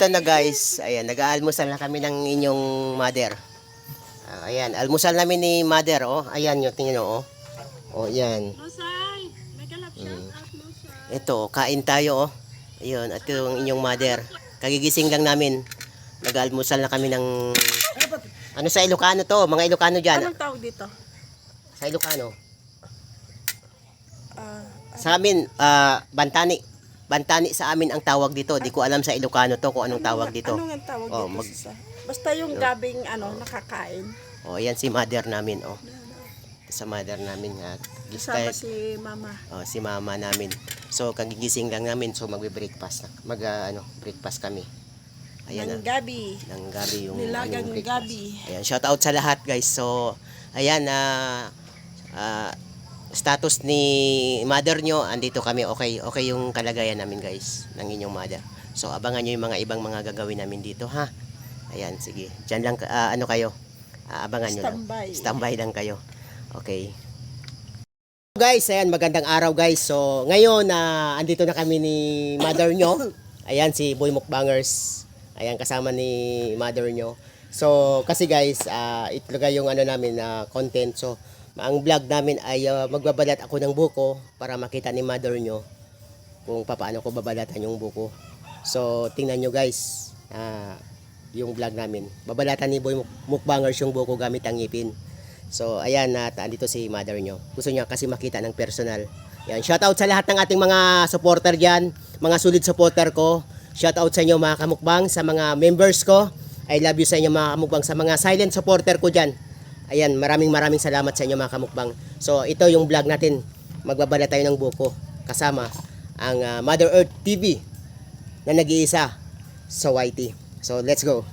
Ito na guys, ayan, nag-aalmusal na kami ng inyong mother. Ayan, almusal namin ni mother, oh. Ayan yung tingin nyo, oh. Oh, yan. Rosay, may kalap shout out mo sa... Ito, kain tayo, oh. Ayun, at yung inyong mother. Kagigising lang namin. Nag-aalmusal na kami ng... Ano sa Ilocano to? Mga Ilocano dyan. Anong tawag dito? Sa Ilocano. Ah, Sa amin, Bantani. Bantani sa amin ang tawag dito. Di ko alam sa Ilocano to kung anong tawag dito. Anong ang tawag Oh, dito? Basta yung gabing nakakain. Oh, yan si mother namin, oh. Sa mother namin, ha. Kasama si mama. Oh, si mama namin. So kagigising lang namin, so magbe-breakfast. Breakfast kami. Ayan Ng gabi. ng gabi yung Nilagang aming breakfast. gabi. Ayan, shout out sa lahat, guys. So ayan status ni mother nyo, andito kami, okay yung kalagayan namin, guys, ng inyong mother. So abangan nyo yung mga ibang mga gagawin namin dito, ha. Ayan, sige. Diyan lang kayo. Abangan nyo lang. Standby lang kayo. Okay. Guys, ayan, magandang araw, guys. So ngayon andito na kami ni mother nyo. Ayan, si Boy Mukbangers. Ayan, kasama ni mother nyo. So kasi guys, ito talaga yung namin content. So ang vlog namin ay magbabalat ako ng buko para makita ni mother nyo kung paano ko babalatan yung buko. So tingnan nyo, guys, yung vlog namin. Babalatan ni Boy Mukbangers yung buko gamit ang ngipin. So ayan, andito si mother nyo. Gusto niya kasi makita ng personal. Yan, shout out sa lahat ng ating mga supporter diyan, mga solid supporter ko. Shout out sa inyo, mga kamukbang, sa mga members ko. I love you sa inyo, mga kamukbang, sa mga silent supporter ko diyan. Ayan, maraming salamat sa inyo, mga kamukbang. So ito yung vlog natin. Magbabala tayo ng buko kasama ang Mother Earth TV na nag-iisa sa YT. So let's go.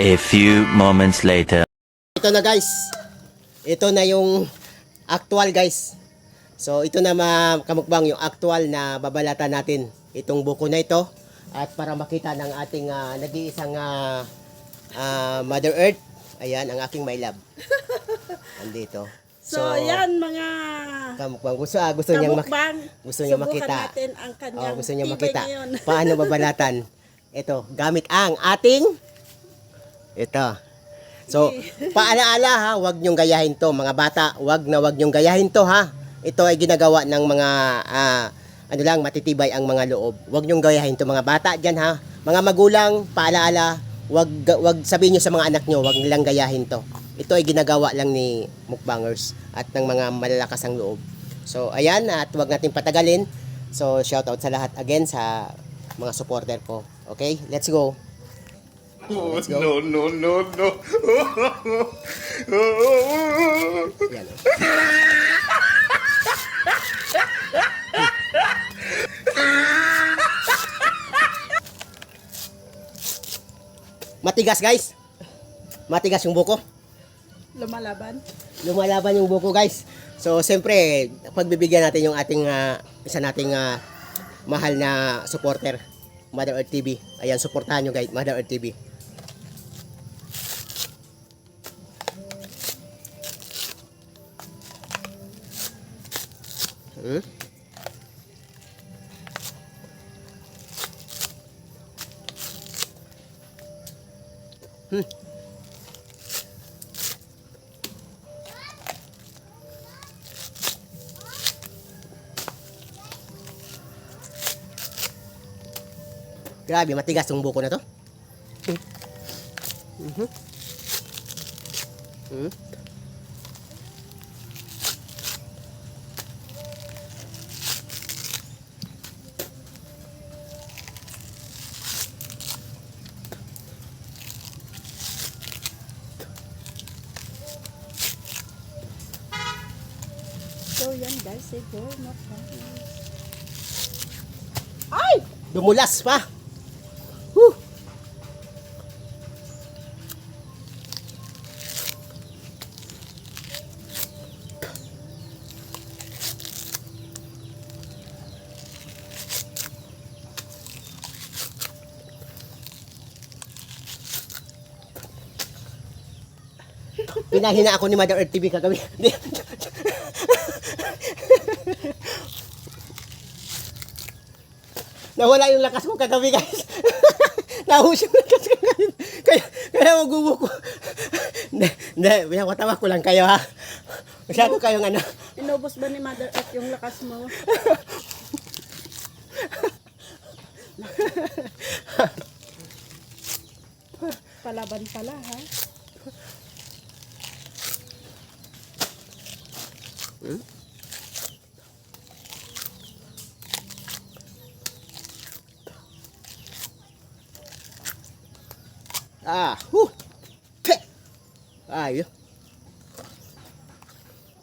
A few moments later. Ito na, guys. Ito na yung actual, guys. So ito na, mga kamukbang, yung actual na babalatan natin itong buko na ito. At para makita ng ating nag-iisang Mother Earth. Ayan, ang aking my love. Andito. So ayan, mga kamukbang, gusto niyang makita. natin ang kanyang Gusto niya tibay makita ngayon. paano babalatan. Ito, gamit ang ating ito. So, paalaala, ha, wag niyong gayahin to, mga bata. Wag niyong gayahin to, ha. Ito ay ginagawa ng mga matitibay ang mga loob. Wag niyong gayahin to, mga bata diyan, ha. Mga magulang, paalaala, wag sabihin niyo sa mga anak niyo, wag nilang gayahin to. Ito ay ginagawa lang ni mukbangers at ng mga malalakas ang loob. So, ayan, at wag natin patagalin. So, shout out sa lahat again sa mga supporter ko. Okay, let's go. Let's go. No. Yan. Matigas, guys. Matigas yung buko. Lumalaban yung buko, guys. So, siyempre, pagbibigyan natin yung ating isa nating mahal na supporter, Mother Earth TV. Ayan, suportahan nyo, guys, Mother Earth TV. Grabe, matigas yung buko na to. So yan, guys, siguro Ay! Dumulas pa. Whew! Pinahina ako ni Mother Earth TV kagabi. Nawala yung lakas ko kagabi, guys. Taho siya ngayon. Kaya magubo ko. Hindi, pinakatawa ko lang kayo ha. Masyado kayong ano. Inubos ba ni Mother Earth yung lakas mo? Palaban pala ha. Te! Ayun.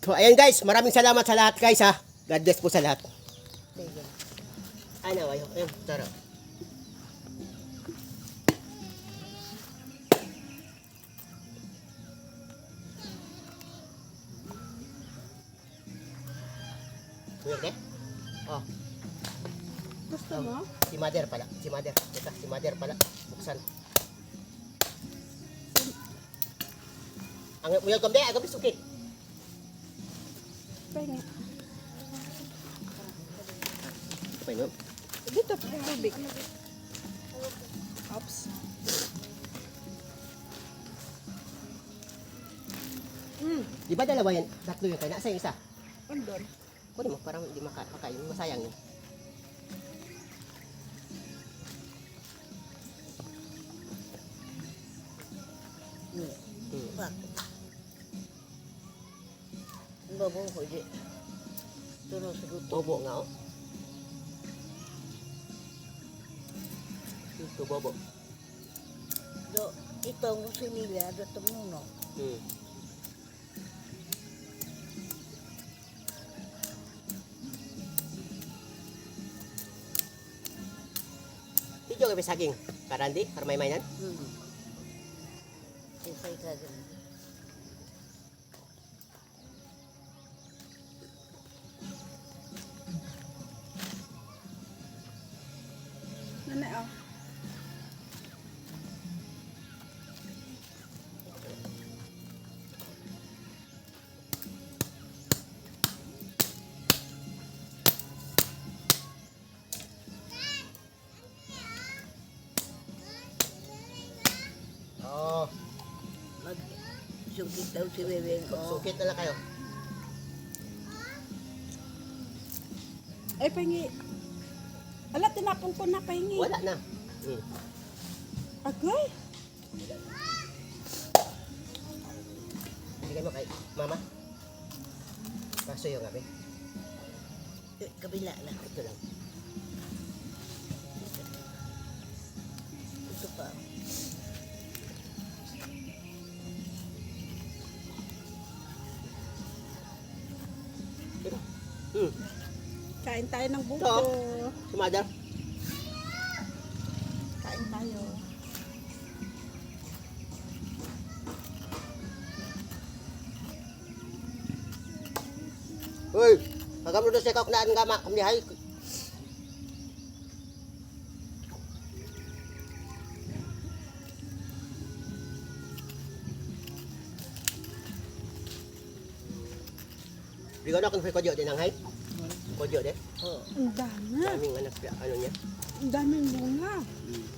So, ayan guys, maraming salamat sa lahat guys ha. God bless po sa lahat. Ano, ayun, tara. Pwede? Oh, Gusto mo? si Mother pala. Si Mother. Teka, si Mother pala. Buksan. Ang welcome day, agad sukit. Pahinga. Apa yun? Dito, tubig. Oops. Di ba dalawa yan? Tatlo yun kayo. Nasa yung isa? Andun. Kunin mo, parang hindi makakain. Masayang yun. Bobo ko di. Turun sa gusto. Bobo nga oh. Ito bobo. Do, ito ang gusto nila, do tumuno. Video kayo saging. Karandi, para may mainan. Isay ka ganun. Nanay, oh. Oo. Mag-sungkit daw si Bebeng ko. Sukit na lang kayo. Ay, pahingi. Ala, tinapong ko na pahingi. Wala na. Agay. Bigay mo kay mama. Kaso yung gabi. Kabila lang. Ito lang. Ito pa. Kain tayo ng buko. Ito. Si Mother. Kain tayo. Uy! Pagkamlo doon sa ikaw kunaan nga ma. Kumlihay. Bigaw na kung may kodyo din ang hay. Kodyo din. Oh. Ang dami. Daming anak ano niya. Ang daming bunga. Mm.